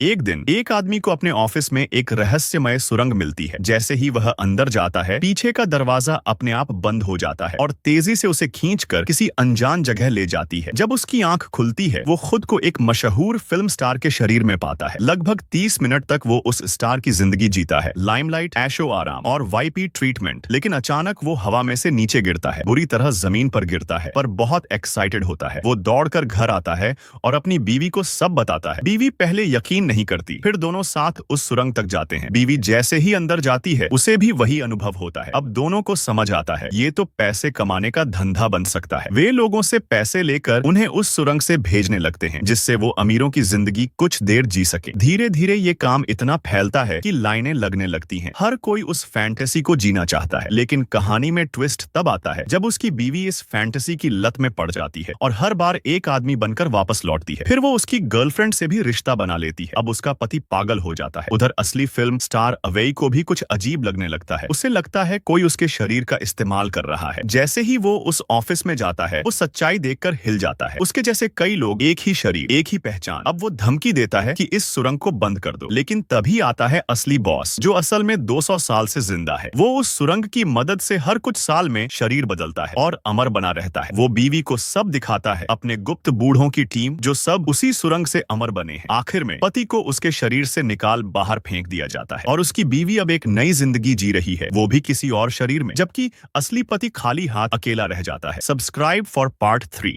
एक दिन एक आदमी को अपने ऑफिस में एक रहस्यमय सुरंग मिलती है। जैसे ही वह अंदर जाता है, पीछे का दरवाजा अपने आप बंद हो जाता है और तेजी से उसे खींचकर किसी अनजान जगह ले जाती है। जब उसकी आंख खुलती है, वो खुद को एक मशहूर फिल्म स्टार के शरीर में पाता है। लगभग 30 मिनट तक वो उस स्टार की जिंदगी जीता है, लाइमलाइट, ऐशो आराम और वाईपी ट्रीटमेंट। लेकिन अचानक वो हवा में से नीचे गिरता है, बुरी तरह जमीन पर गिरता है, पर बहुत एक्साइटेड होता है। वो दौड़कर घर आता है और अपनी बीवी को सब बताता है। बीवी पहले यकीन नहीं करती, फिर दोनों साथ उस सुरंग तक जाते हैं। बीवी जैसे ही अंदर जाती है, उसे भी वही अनुभव होता है। अब दोनों को समझ आता है, ये तो पैसे कमाने का धंधा बन सकता है। वे लोगों से पैसे लेकर उन्हें उस सुरंग से भेजने लगते हैं, जिससे वो अमीरों की जिंदगी कुछ देर जी सके। धीरे धीरे ये काम इतना फैलता है कि लाइनें लगने लगती हैं। हर कोई उस फैंटेसी को जीना चाहता है, लेकिन कहानी में ट्विस्ट तब आता है जब उसकी बीवी इस फैंटेसी की लत में पड़ जाती है और हर बार एक आदमी बनकर वापस लौटती है। फिर वो उसकी गर्लफ्रेंड से भी रिश्ता बना लेती है। अब उसका पति पागल हो जाता है। उधर असली फिल्म स्टार अवेई को भी कुछ अजीब लगने लगता है। उसे लगता है कोई उसके शरीर का इस्तेमाल कर रहा है। जैसे ही वो उस ऑफिस में जाता है, वो सच्चाई देखकर हिल जाता है। उसके जैसे कई लोग, एक ही शरीर, एक ही पहचान। अब वो धमकी देता है कि इस सुरंग को बंद कर दो। लेकिन तभी आता है असली बॉस, जो असल में 200 साल से जिंदा है। वो उस सुरंग की मदद से हर कुछ साल में शरीर बदलता है और अमर बना रहता है। वो बीवी को सब दिखाता है, अपने गुप्त बूढ़ों की टीम, जो सब उसी सुरंग से अमर बने हैं। आखिर में पति को उसके शरीर से निकाल बाहर फेंक दिया जाता है और उसकी बीवी अब एक नई जिंदगी जी रही है, वो भी किसी और शरीर में, जबकि असली पति खाली हाथ अकेला रह जाता है। Subscribe for part 3।